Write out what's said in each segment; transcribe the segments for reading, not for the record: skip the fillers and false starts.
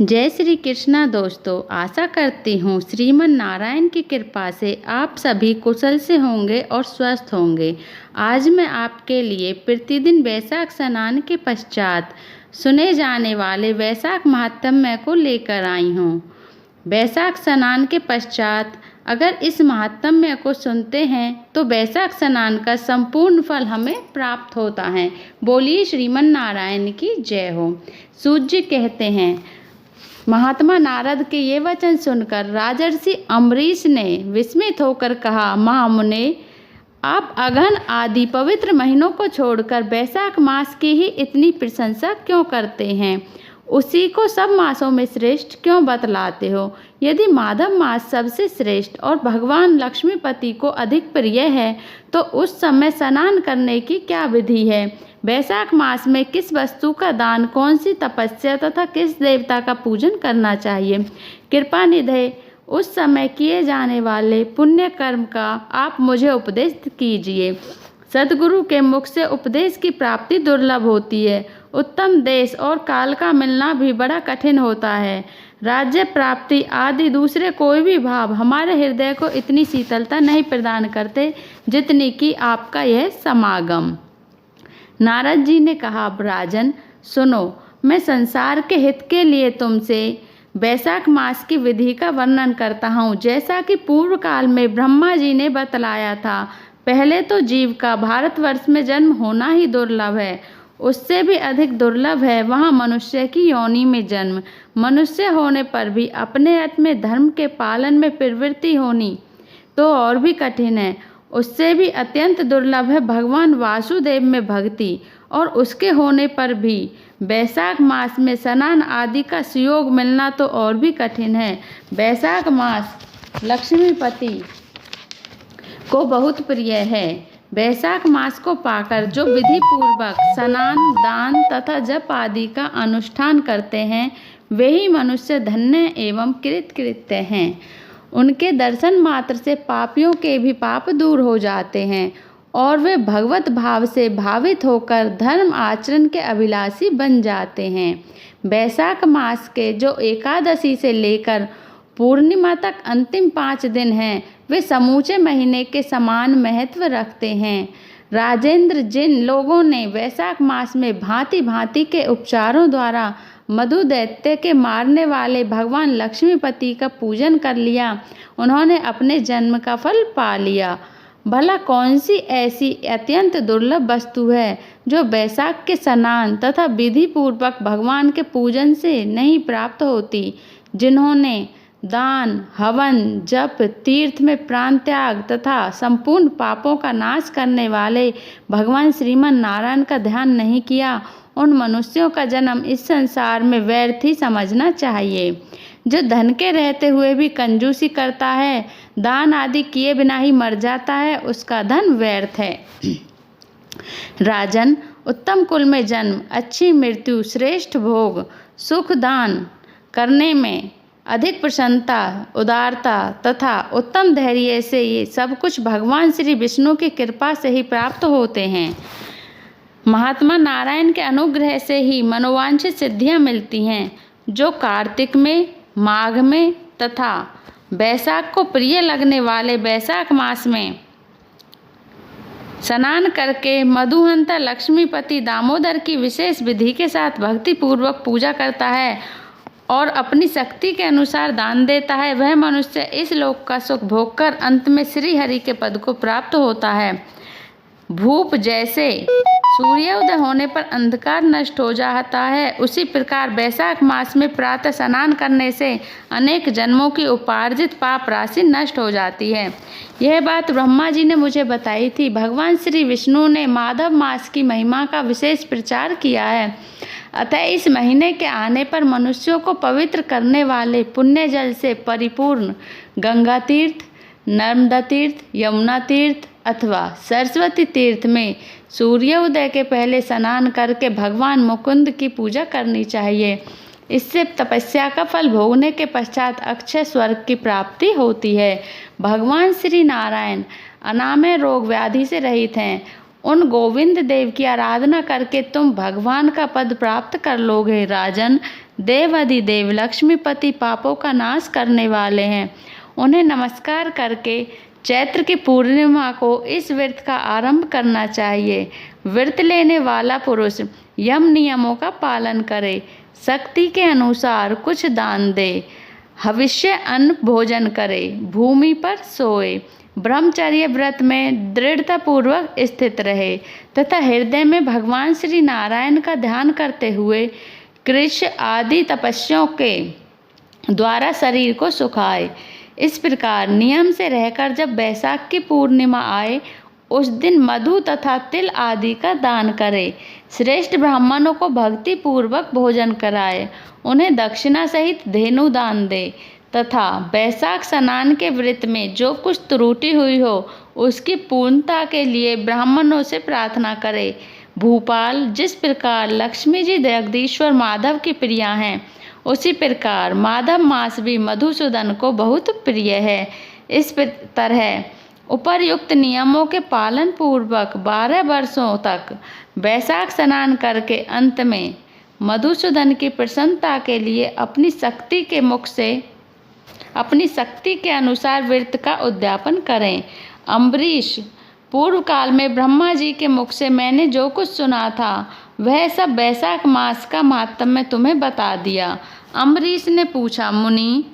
जय श्री कृष्णा दोस्तों, आशा करती हूँ श्रीमन नारायण की कृपा से आप सभी कुशल से होंगे और स्वस्थ होंगे। आज मैं आपके लिए प्रतिदिन वैशाख स्नान के पश्चात सुने जाने वाले वैशाख महात्म्य को लेकर आई हूँ। वैशाख स्नान के पश्चात अगर इस महात्म्य को सुनते हैं तो वैशाख स्नान का संपूर्ण फल हमें प्राप्त होता है। बोलिए श्रीमन नारायण की जय हो। सूत जी कहते हैं, महात्मा नारद के ये वचन सुनकर राजर्षि अम्बरीश ने विस्मित होकर कहा, महामुने, आप अगहन आदि पवित्र महीनों को छोड़कर वैशाख मास की ही इतनी प्रशंसा क्यों करते हैं? उसी को सब मासों में श्रेष्ठ क्यों बतलाते हो? यदि माधव मास सबसे श्रेष्ठ और भगवान लक्ष्मीपति को अधिक प्रिय है तो उस समय स्नान करने की क्या विधि है? वैशाख मास में किस वस्तु का दान, कौन सी तपस्या तथा किस देवता का पूजन करना चाहिए? कृपा निधे उस समय किए जाने वाले पुण्य कर्म का आप मुझे उपदेश कीजिए। सद्गुरु के मुख से उपदेश की प्राप्ति दुर्लभ होती है। उत्तम देश और काल का मिलना भी बड़ा कठिन होता है। राज्य प्राप्ति आदि दूसरे कोई भी भाव हमारे हृदय को इतनी शीतलता नहीं प्रदान करते जितनी कि आपका यह समागम। नारद जी ने कहा, राजन सुनो, मैं संसार के हित के लिए तुमसे वैशाख मास की विधि का वर्णन करता हूँ। जैसा कि पूर्व काल में ब्रह्मा जी ने बतलाया था, पहले तो जीव का भारतवर्ष में जन्म होना ही दुर्लभ है। उससे भी अधिक दुर्लभ है वहाँ मनुष्य की योनि में जन्म। मनुष्य होने पर भी अपने अर्थ में धर्म के पालन में प्रवृत्ति होनी तो और भी कठिन है। उससे भी अत्यंत दुर्लभ है भगवान वासुदेव में भक्ति, और उसके होने पर भी वैशाख मास में स्नान आदि का सुयोग मिलना तो और भी कठिन है। वैशाख मास लक्ष्मीपति को बहुत प्रिय है। वैशाख मास को पाकर जो विधि पूर्वक स्नान, दान तथा जप आदि का अनुष्ठान करते हैं वे ही मनुष्य धन्य एवं कृतकृत्य हैं। उनके दर्शन मात्र से पापियों के भी पाप दूर हो जाते हैं और वे भगवत भाव से भावित होकर धर्म आचरण के अभिलाषी बन जाते हैं। वैशाख मास के जो एकादशी से लेकर पूर्णिमा तक अंतिम 5 दिन हैं वे समूचे महीने के समान महत्व रखते हैं। राजेंद्र, जिन लोगों ने वैशाख मास में भांति भांति के उपचारों द्वारा मधु दैत्य के मारने वाले भगवान लक्ष्मीपति का पूजन कर लिया, उन्होंने अपने जन्म का फल पा लिया। भला कौन सी ऐसी अत्यंत दुर्लभ वस्तु है जो वैशाख के स्नान तथा विधि पूर्वक भगवान के पूजन से नहीं प्राप्त होती? जिन्होंने दान, हवन, जप, तीर्थ में प्राण त्याग तथा संपूर्ण पापों का नाश करने वाले भगवान श्रीमन नारायण का ध्यान नहीं किया, उन मनुष्यों का जन्म इस संसार में व्यर्थ ही समझना चाहिए। जो धन के रहते हुए भी कंजूसी करता है, दान आदि किए बिना ही मर जाता है, उसका धन व्यर्थ है। राजन, उत्तम कुल में जन्म, अच्छी मृत्यु, श्रेष्ठ भोग, सुख दान करने में अधिक प्रसन्नता, उदारता तथा उत्तम धैर्य से ये सब कुछ भगवान श्री विष्णु की कृपा से ही प्राप्त होते हैं। महात्मा नारायण के अनुग्रह से ही मनोवांछित सिद्धियां मिलती हैं। जो कार्तिक में, माघ में तथा वैशाख को प्रिय लगने वाले वैशाख मास में स्नान करके मधुहंता लक्ष्मीपति दामोदर की विशेष विधि के साथ भक्ति पूर्वक पूजा करता है और अपनी शक्ति के अनुसार दान देता है, वह मनुष्य इस लोक का सुख भोगकर अंत में श्री हरि के पद को प्राप्त होता है। भूप जैसे सूर्योदय होने पर अंधकार नष्ट हो जाता है, उसी प्रकार वैशाख मास में प्रातः स्नान करने से अनेक जन्मों की उपार्जित पाप राशि नष्ट हो जाती है। यह बात ब्रह्मा जी ने मुझे बताई थी। भगवान श्री विष्णु ने माधव मास की महिमा का विशेष प्रचार किया है। अतः इस महीने के आने पर मनुष्यों को पवित्र करने वाले पुण्य जल से परिपूर्ण गंगा तीर्थ, नर्मदा तीर्थ, यमुना तीर्थ अथवा सरस्वती तीर्थ में सूर्योदय के पहले स्नान करके भगवान मुकुंद की पूजा करनी चाहिए। इससे तपस्या का फल भोगने के पश्चात अक्षय स्वर्ग की प्राप्ति होती है। भगवान श्री नारायण अनामय रोग व्याधि से रहित हैं। उन गोविंद देव की आराधना करके तुम भगवान का पद प्राप्त कर लोगे। राजन, देवाधिदेव लक्ष्मीपति पापों का नाश करने वाले हैं। उन्हें नमस्कार करके चैत्र की पूर्णिमा को इस व्रत का आरंभ करना चाहिए। व्रत लेने वाला पुरुष यम नियमों का पालन करे, शक्ति के अनुसार कुछ दान दे, हविष्य अन्न भोजन करे, भूमि पर सोए, ब्रह्मचर्य व्रत में दृढ़तापूर्वक स्थित रहे तथा हृदय में भगवान श्री नारायण का ध्यान करते हुए कृष्ण आदि तपस्याओं के द्वारा शरीर को सुखाए। इस प्रकार नियम से रहकर जब वैशाख की पूर्णिमा आए उस दिन मधु तथा तिल आदि का दान करे। श्रेष्ठ ब्राह्मणों को भक्ति पूर्वक भोजन कराए, उन्हें दक्षिणा सहित धेनु दान दे तथा वैशाख स्नान के व्रत में जो कुछ त्रुटि हुई हो उसकी पूर्णता के लिए ब्राह्मणों से प्रार्थना करे। भूपाल, जिस प्रकार लक्ष्मी जी जगदीश्वर माधव की प्रिया हैं, उसी प्रकार माधव मास भी मधुसूदन को बहुत प्रिय है। इस तरह उपर्युक्त नियमों के पालन पूर्वक 12 वर्षों तक वैशाख स्नान करके अंत में मधुसूदन की प्रसन्नता के लिए अपनी शक्ति के अनुसार व्रत का उद्यापन करें। अम्बरीश, पूर्व काल में ब्रह्मा जी के मुख से मैंने जो कुछ सुना था वह सब वैशाख मास का महात्म्य तुम्हें बता दिया। अम्बरीश ने पूछा, मुनि,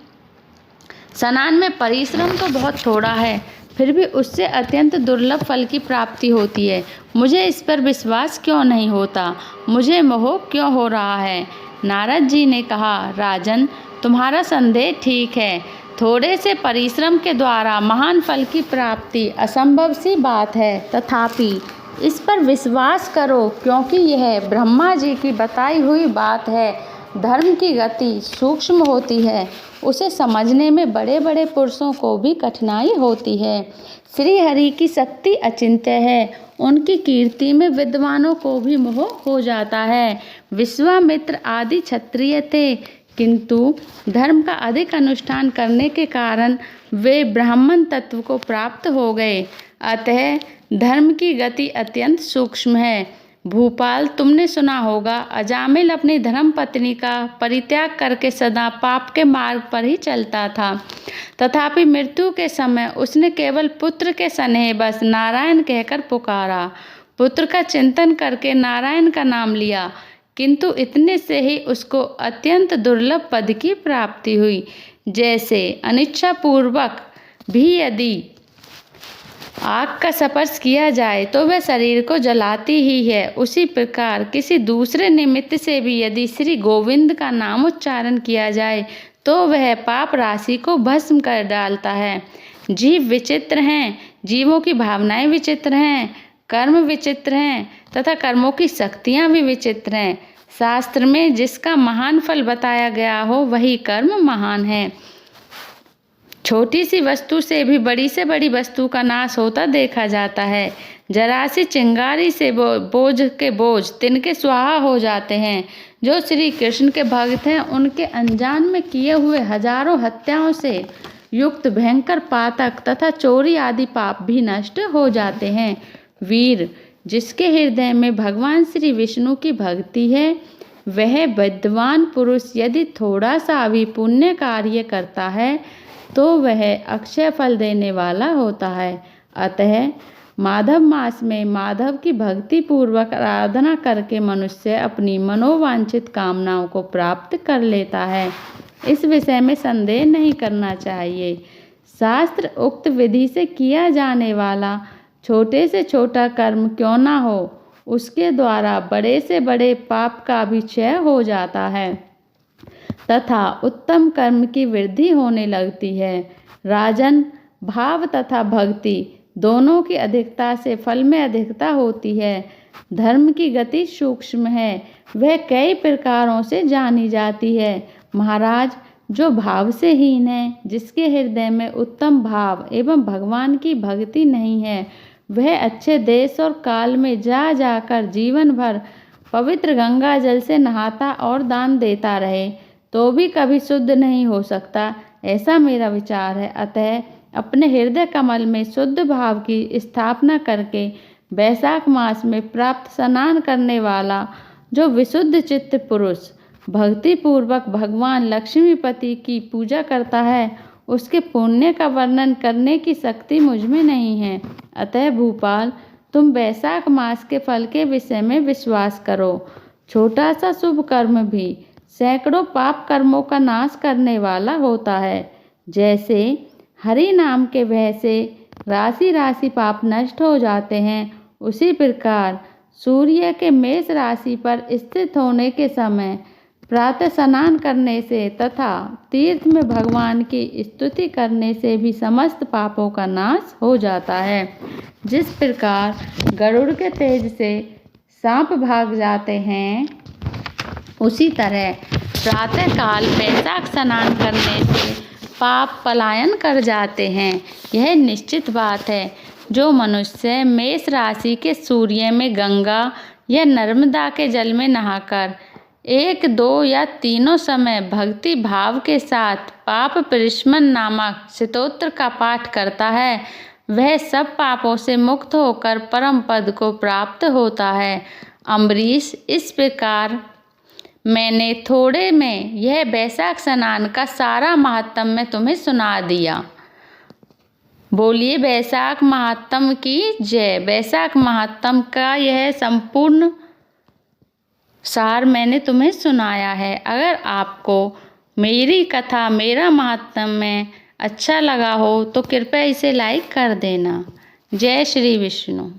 स्नान में परिश्रम तो बहुत थोड़ा है, फिर भी उससे अत्यंत दुर्लभ फल की प्राप्ति होती है। मुझे इस पर विश्वास क्यों नहीं होता? मुझे मोह क्यों हो रहा है? नारद जी ने कहा, राजन, तुम्हारा संदेह ठीक है। थोड़े से परिश्रम के द्वारा महान फल की प्राप्ति असंभव सी बात है, तथापि इस पर विश्वास करो, क्योंकि यह ब्रह्मा जी की बताई हुई बात है। धर्म की गति सूक्ष्म होती है, उसे समझने में बड़े बड़े पुरुषों को भी कठिनाई होती है। श्री हरि की शक्ति अचिंत्य है, उनकी कीर्ति में विद्वानों को भी मोह हो जाता है। विश्वामित्र आदि क्षत्रिय थे, किंतु धर्म का अधिक अनुष्ठान करने के कारण वे ब्राह्मण तत्व को प्राप्त हो गए। अतः धर्म की गति अत्यंत सूक्ष्म है। भूपाल, तुमने सुना होगा, अजामिल अपनी धर्म पत्नी का परित्याग करके सदा पाप के मार्ग पर ही चलता था, तथापि मृत्यु के समय उसने केवल पुत्र के स्नेह बस नारायण कहकर पुकारा। पुत्र का चिंतन करके नारायण का नाम लिया, किंतु इतने से ही उसको अत्यंत दुर्लभ पद की प्राप्ति हुई। जैसे अनिच्छा पूर्वक भी यदि आग का स्पर्श किया जाए तो वह शरीर को जलाती ही है, उसी प्रकार किसी दूसरे निमित्त से भी यदि श्री गोविंद का नाम उच्चारण किया जाए तो वह पाप राशि को भस्म कर डालता है। जीव विचित्र हैं, जीवों की भावनाएं विचित्र हैं, कर्म विचित्र हैं तथा कर्मों की शक्तियाँ भी विचित्र हैं। शास्त्र में जिसका महान फल बताया गया हो वही कर्म महान है। छोटी सी वस्तु से भी बड़ी वस्तु का नाश होता देखा जाता है। जरा सी चिंगारी से बोझ तिनके स्वाहा हो जाते हैं। जो श्री कृष्ण के भक्त हैं उनके अनजान में किए हुए हजारों हत्याओं से युक्त भयंकर पातक तथा चोरी आदि पाप भी नष्ट हो जाते हैं। वीर, जिसके हृदय में भगवान श्री विष्णु की भक्ति है वह विद्वान पुरुष यदि थोड़ा सा भी पुण्य कार्य करता है तो वह अक्षय फल देने वाला होता है। अतः माधव मास में माधव की भक्ति पूर्वक आराधना करके मनुष्य अपनी मनोवांछित कामनाओं को प्राप्त कर लेता है। इस विषय में संदेह नहीं करना चाहिए। शास्त्र उक्त विधि से किया जाने वाला छोटे से छोटा कर्म क्यों ना हो, उसके द्वारा बड़े से बड़े पाप का भी क्षय हो जाता है तथा उत्तम कर्म की वृद्धि होने लगती है। राजन, भाव तथा भक्ति दोनों की अधिकता से फल में अधिकता होती है। धर्म की गति सूक्ष्म है, वह कई प्रकारों से जानी जाती है। महाराज, जो भाव से हीन है, जिसके हृदय में उत्तम भाव एवं भगवान की भक्ति नहीं है, वह अच्छे देश और काल में जा जाकर जीवन भर पवित्र गंगा जल से नहाता और दान देता रहे तो भी कभी शुद्ध नहीं हो सकता, ऐसा मेरा विचार है। अतः अपने हृदय कमल में शुद्ध भाव की स्थापना करके वैशाख मास में प्राप्त स्नान करने वाला जो विशुद्ध चित्त पुरुष भक्ति पूर्वक भगवान लक्ष्मीपति की पूजा करता है, उसके पुण्य का वर्णन करने की शक्ति मुझ में नहीं है। अतः भूपाल, तुम वैशाख मास के फल के विषय में विश्वास करो। छोटा सा शुभ कर्म भी सैकड़ों पाप कर्मों का नाश करने वाला होता है। जैसे हरि नाम के भय से राशि राशि पाप नष्ट हो जाते हैं, उसी प्रकार सूर्य के मेष राशि पर स्थित होने के समय प्रातः स्नान करने से तथा तीर्थ में भगवान की स्तुति करने से भी समस्त पापों का नाश हो जाता है। जिस प्रकार गरुड़ के तेज से सांप भाग जाते हैं, उसी तरह प्रातःकाल वैशाख स्नान करने से पाप पलायन कर जाते हैं। यह निश्चित बात है। जो मनुष्य मेष राशि के सूर्य में गंगा या नर्मदा के जल में नहाकर 1, 2 या तीनों समय भक्ति भाव के साथ पाप परिस्मरण नामक स्तोत्र का पाठ करता है, वह सब पापों से मुक्त होकर परम पद को प्राप्त होता है। अम्बरीश, इस प्रकार मैंने थोड़े में यह वैशाख स्नान का सारा महात्म मैं तुम्हें सुना दिया। बोलिए वैशाख महात्म की जय। वैशाख महात्म का यह संपूर्ण सार मैंने तुम्हें सुनाया है। अगर आपको मेरी कथा, मेरा महात्म्य अच्छा लगा हो तो कृपया इसे लाइक कर देना। जय श्री विष्णु।